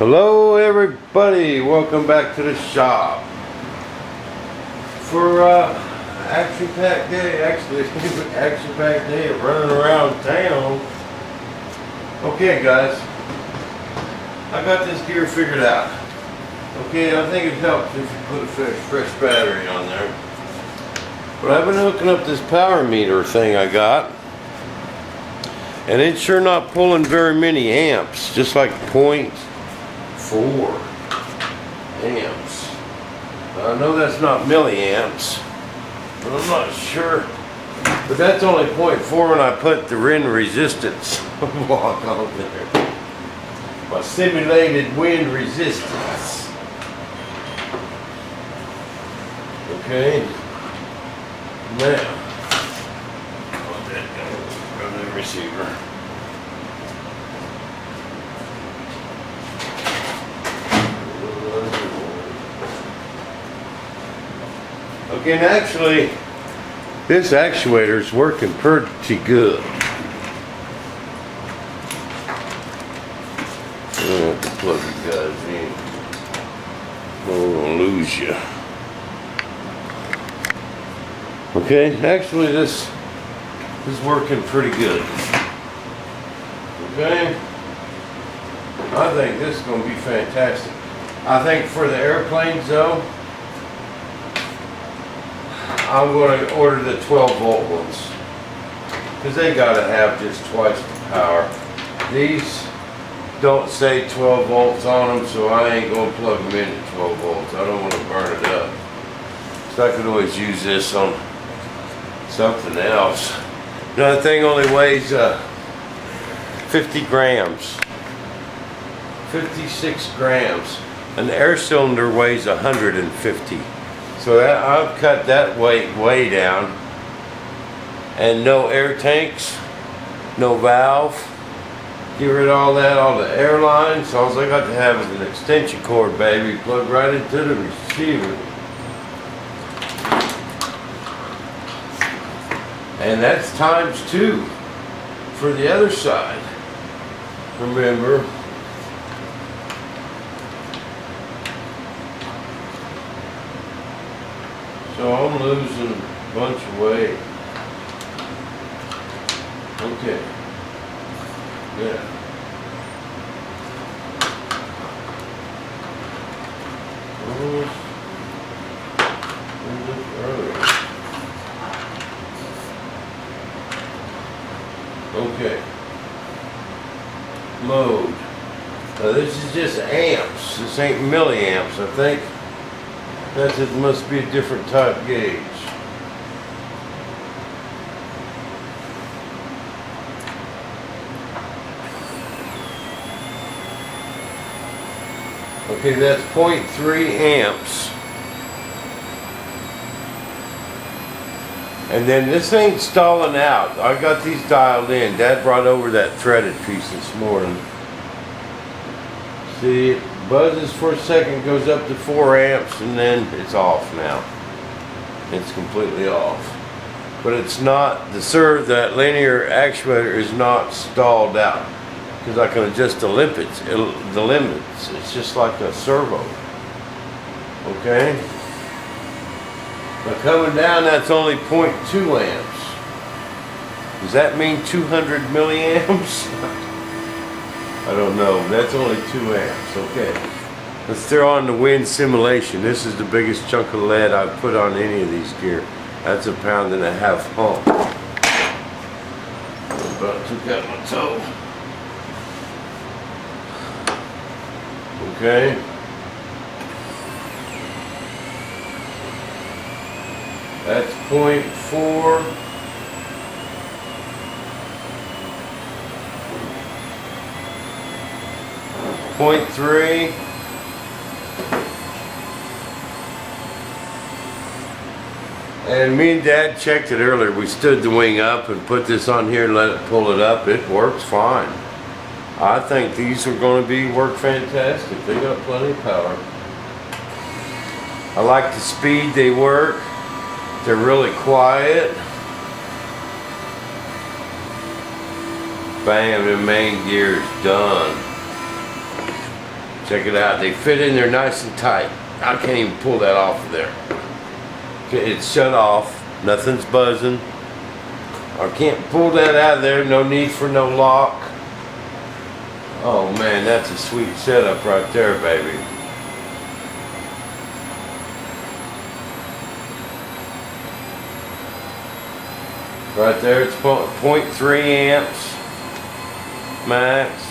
Hello everybody, welcome back to the shop for action-packed day. Actually, action-packed day of running around town. Okay guys, I got this gear figured out. Okay, I think it helps if you put a fresh battery on there. But I've been hooking up this power meter thing I got, and it's sure not pulling very many amps, just like 0.4 amps. I know that's not milliamps, but I'm not sure. But that's only 0.4 when I put the wind resistance block on there. My simulated wind resistance. Okay. Now, let that go to the receiver. Okay, and actually, this actuator is working pretty good. I'm gonna have to plug you guys in. We're gonna lose you. Okay, actually this is working pretty good. Okay, I think this is going to be fantastic. I think for the airplanes though, I'm going to order the 12 volt ones because they got to have just twice the power. These don't say 12 volts on them, so I ain't going to plug them into 12 volts. I don't want to burn it up. So I could always use this on something else. Another thing only weighs 50 grams. 56 grams. An air cylinder weighs 150. So that I've cut that weight way down. And no air tanks, no valve. Get rid of all that, all the air lines. All I got to have is an extension cord, baby. Plug right into the receiver. And that's ×2 for the other side. Remember. So I'm losing a bunch of weight. Okay. Yeah. Okay. Mode. Now this is just amps. This ain't milliamps. I think it must be a different type gauge. Okay, that's 0.3 amps. And then this ain't stalling out. I got these dialed in. Dad brought over that threaded piece this morning. See, it buzzes for a second, goes up to 4 amps, and then it's off now. It's completely off. But it's not, that linear actuator is not stalled out. Because I can adjust the limits. It's just like a servo. Okay? Now coming down, that's only 0.2 amps. Does that mean 200 milliamps? I don't know. That's only 2 amps. Okay. Let's throw on the wind simulation. This is the biggest chunk of lead I've put on any of these gear. That's 1.5 pounds pump. About took out my toe. Okay. That's 0.4. 0.3. And me and Dad checked it earlier. We stood the wing up and put this on here and let it pull it up. It works fine. I think these are going to work fantastic. They got plenty of power. I like the speed they work. They're really quiet. Bam, the main gear is done. Check it out. They fit in there nice and tight. I can't even pull that off of there. Okay, it's shut off. Nothing's buzzing. I can't pull that out of there. No need for no lock. Oh man, that's a sweet setup right there, baby. Right there, it's 0.3 amps max.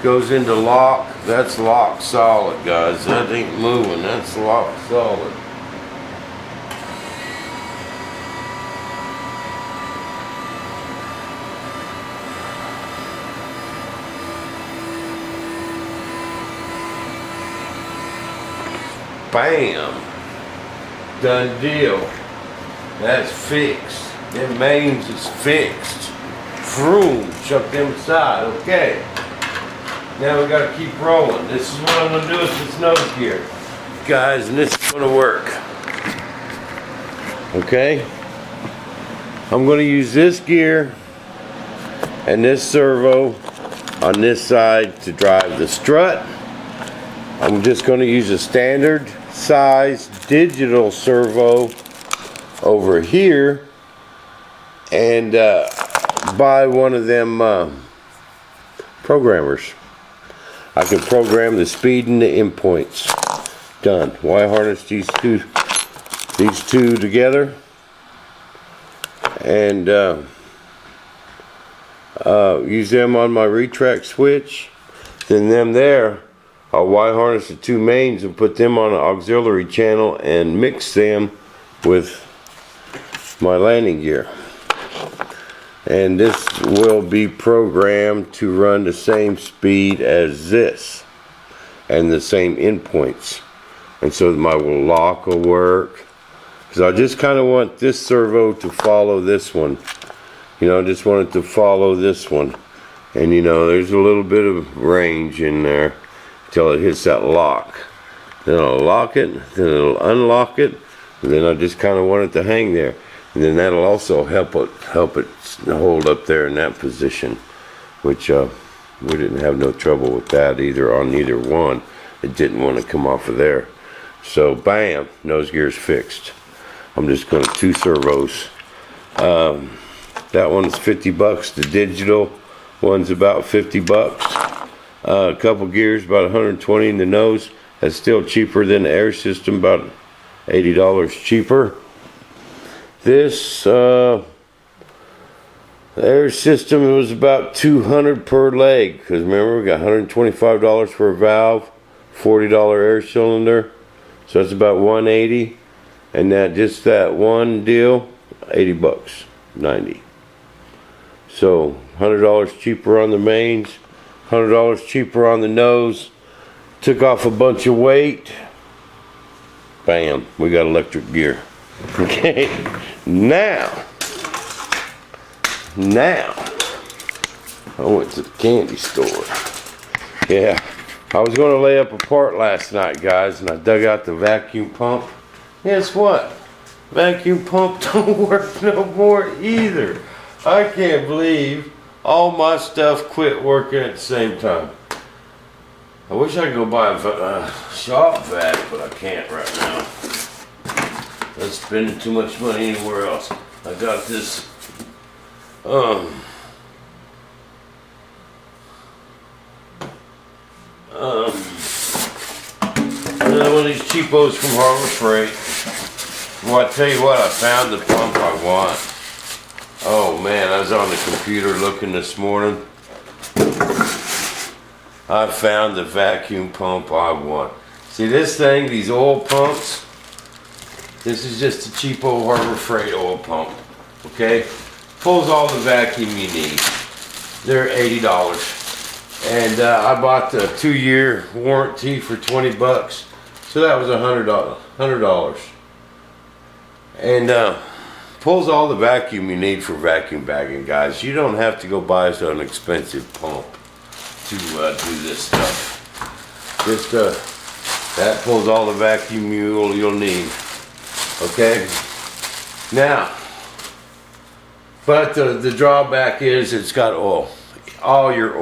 Goes into lock. That's lock solid, guys. That ain't moving. That's lock solid. Bam. Done deal. That's fixed. Them mains is fixed. Vroom. Chuck them aside. Okay. Now we gotta keep rolling. This is what I'm gonna do with this nose gear, guys, and this is gonna work. Okay? I'm gonna use this gear and this servo on this side to drive the strut. I'm just gonna use a standard size digital servo over here and buy one of them programmers. I can program the speed and the endpoints. Done. Wire harness these two together, and use them on my retract switch. Then them there, I'll wire harness the two mains and put them on an auxiliary channel and mix them with my landing gear. And this will be programmed to run the same speed as this and the same endpoints, and so my lock will work, because I just kind of want this servo to follow this one, you know. I just want it to follow this one, and you know, there's a little bit of range in there until it hits that lock. Then I'll lock it, then it'll unlock it, and then I just kind of want it to hang there. And then that'll also help it hold up there in that position, which we didn't have no trouble with that either on either one. It didn't want to come off of there. So bam, nose gear's fixed. I'm just going to two servos. That one's 50 bucks. The digital one's about 50 bucks. A couple gears, about 120 in the nose. That's still cheaper than the air system, about $80 cheaper. This air system, it was about $200 per leg, because remember we got $125 for a valve, $40 air cylinder, so that's about $180, and that one deal, 80 bucks, 90. So $100 cheaper on the mains, $100 cheaper on the nose. Took off a bunch of weight. Bam, we got electric gear. Okay, now I went to the candy store. Yeah, I was going to lay up a part last night, guys, and I dug out the vacuum pump. Guess what? Vacuum pump don't work no more either. I can't believe all my stuff quit working at the same time. I wish I could go buy a shop vac, but I can't right now. I'm spending too much money anywhere else. I got this one of these cheapos from Harbor Freight. Well, I tell you what, I found the pump I want. Oh man, I was on the computer looking this morning. I found the vacuum pump I want. See this thing, these oil pumps, this is just a cheap old Harbor Freight oil pump, okay? Pulls all the vacuum you need. They're $80. And I bought the 2-year warranty for 20 bucks. So that was $100. And pulls all the vacuum you need for vacuum bagging, guys. You don't have to go buy an expensive pump to do this stuff. Just that pulls all the vacuum you'll need. Okay, now, but the drawback is it's got oil. All your oil